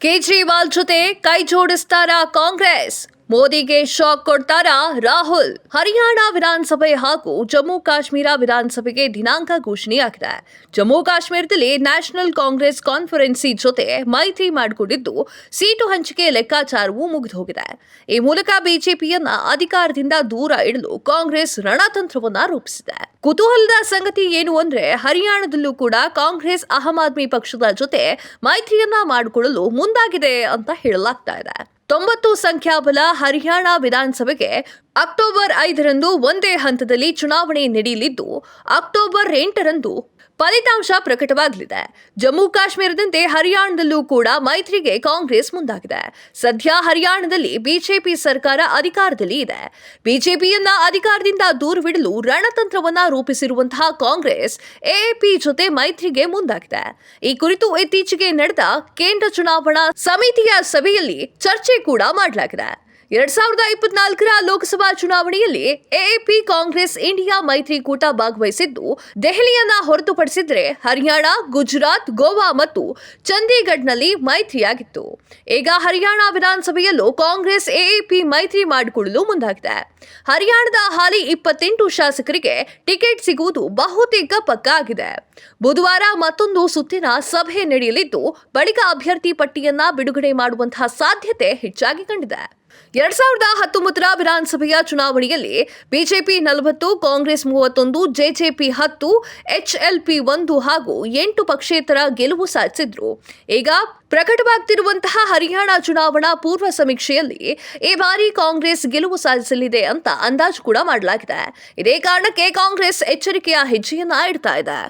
ಕೇಜ್ರಿವಾಲ್ ಜೊತೆ ಕೈ ಜೋಡಿಸ್ತಾರಾ ಕಾಂಗ್ರೆಸ್? ಮೋದಿಗೆ ಶಾಕ್ ಕೊಡ್ತಾರಾ ರಾಹುಲ್? ಹರಿಯಾಣ ವಿಧಾನಸಭೆ ಹಾಗೂ ಜಮ್ಮು ಕಾಶ್ಮೀರ ವಿಧಾನಸಭೆಗೆ ದಿನಾಂಕ ಘೋಷಣೆಯಾಗಿದೆ. ಜಮ್ಮು ಕಾಶ್ಮೀರದಲ್ಲಿ ನ್ಯಾಷನಲ್ ಕಾಂಗ್ರೆಸ್ ಕಾನ್ಫರೆನ್ಸಿ ಜೊತೆ ಮೈತ್ರಿ ಮಾಡಿಕೊಂಡಿದ್ದು, ಸೀಟು ಹಂಚಿಕೆ ಲೆಕ್ಕಾಚಾರವೂ ಮುಗಿದು ಹೋಗಿದೆ. ಈ ಮೂಲಕ ಬಿಜೆಪಿಯನ್ನ ಅಧಿಕಾರದಿಂದ ದೂರ ಇಡಲು ಕಾಂಗ್ರೆಸ್ ರಣತಂತ್ರವನ್ನ ರೂಪಿಸಿದೆ. ಕುತೂಹಲದ ಸಂಗತಿ ಏನು ಅಂದ್ರೆ, ಹರಿಯಾಣದಲ್ಲೂ ಕೂಡ ಕಾಂಗ್ರೆಸ್ ಆಮ್ ಆದ್ಮಿ ಪಕ್ಷದ ಜೊತೆ ಮೈತ್ರಿಯನ್ನ ಮಾಡಿಕೊಳ್ಳಲು ಮುಂದಾಗಿದೆ ಅಂತ ಹೇಳಲಾಗ್ತಾ ಇದೆ. 90 ಸಂಖ್ಯಾಬಲ ಹರಿಯಾಣ ವಿಧಾನಸಭೆಗೆ ಅಕ್ಟೋಬರ್ 5ರಂದು ಒಂದೇ ಹಂತದಲ್ಲಿ ಚುನಾವಣೆ ನಡೆಯಲಿದ್ದು, ಅಕ್ಟೋಬರ್ 8ರಂದು ಫಲಿತಾಂಶ ಪ್ರಕಟವಾಗಲಿದೆ. ಜಮ್ಮು ಕಾಶ್ಮೀರದಂತೆ ಹರಿಯಾಣದಲ್ಲೂ ಕೂಡ ಮೈತ್ರಿಗೆ ಕಾಂಗ್ರೆಸ್ ಮುಂದಾಗಿದೆ. ಸದ್ಯ ಹರಿಯಾಣದಲ್ಲಿ ಬಿಜೆಪಿ ಸರ್ಕಾರ ಅಧಿಕಾರದಲ್ಲಿ ಇದೆ. ಬಿಜೆಪಿಯನ್ನ ಅಧಿಕಾರದಿಂದ ದೂರವಿಡಲು ರಣತಂತ್ರವನ್ನ ರೂಪಿಸಿರುವಂತಹ ಕಾಂಗ್ರೆಸ್ ಎಎಪಿ ಜೊತೆ ಮೈತ್ರಿಗೆ ಮುಂದಾಗಿದೆ. ಈ ಕುರಿತು ಇತ್ತೀಚೆಗೆ ನಡೆದ ಕೇಂದ್ರ ಚುನಾವಣಾ ಸಮಿತಿಯ ಸಭೆಯಲ್ಲಿ ಚರ್ಚೆ ಕೂಡ ಮಾಡಲಾಗಿದೆ. 2024ರ ಲೋಕಸಭಾ ಚುನಾವಣೆಯಲ್ಲಿ ಎಎಪಿ ಕಾಂಗ್ರೆಸ್ ಇಂಡಿಯಾ ಮೈತ್ರಿಕೂಟ ಭಾಗವಹಿಸಿದ್ದು, ದೆಹಲಿಯನ್ನ ಹೊರತುಪಡಿಸಿದ್ರೆ ಹರಿಯಾಣ, ಗುಜರಾತ್, ಗೋವಾ ಮತ್ತು ಚಂಡೀಗಢನಲ್ಲಿ ಮೈತ್ರಿಯಾಗಿತ್ತು. ಈಗ ಹರಿಯಾಣ ವಿಧಾನಸಭೆಯಲ್ಲೂ ಕಾಂಗ್ರೆಸ್ ಎಎಪಿ ಮೈತ್ರಿ ಮಾಡಿಕೊಳ್ಳಲು ಮುಂದಾಗಿದೆ. ಹರಿಯಾಣದ ಹಾಲಿ 28 ಶಾಸಕರಿಗೆ ಟಿಕೆಟ್ ಸಿಗುವುದು ಬಹುತೇಕ ಪಕ್ಕಾ ಆಗಿದೆ. ಬುಧವಾರ ಮತ್ತೊಂದು ಸುತ್ತಿನ ಸಭೆ ನಡೆಯಲಿದ್ದು, ಬಳಿಕ ಅಭ್ಯರ್ಥಿ ಪಟ್ಟಿಯನ್ನ ಬಿಡುಗಡೆ ಮಾಡುವಂತಹ ಸಾಧ್ಯತೆ ಹೆಚ್ಚಾಗಿ ಕಂಡಿದೆ. 2019ರ ವಿಧಾನಸಭೆಯ ಚುನಾವಣೆಯಲ್ಲಿ ಬಿಜೆಪಿ 40, ಕಾಂಗ್ರೆಸ್ 31, ಜೆಜೆಪಿ 10, ಎಚ್ಎಲ್ಪಿ 1 ಹಾಗೂ 8 ಪಕ್ಷೇತರ ಗೆಲುವು ಸಾಧಿಸಿದ್ರು. ಈಗ ಪ್ರಕಟವಾಗ್ತಿರುವಂತಹ ಹರಿಯಾಣ ಚುನಾವಣಾ ಪೂರ್ವ ಸಮೀಕ್ಷೆಯಲ್ಲಿ ಈ ಬಾರಿ ಕಾಂಗ್ರೆಸ್ ಗೆಲುವು ಸಾಧಿಸಲಿದೆ ಅಂತ ಅಂದಾಜು ಕೂಡ ಮಾಡಲಾಗಿದೆ. ಇದೇ ಕಾರಣಕ್ಕೆ ಕಾಂಗ್ರೆಸ್ ಎಚ್ಚರಿಕೆಯ ಹೆಜ್ಜೆಯನ್ನ ಇಡ್ತಾ ಇದೆ.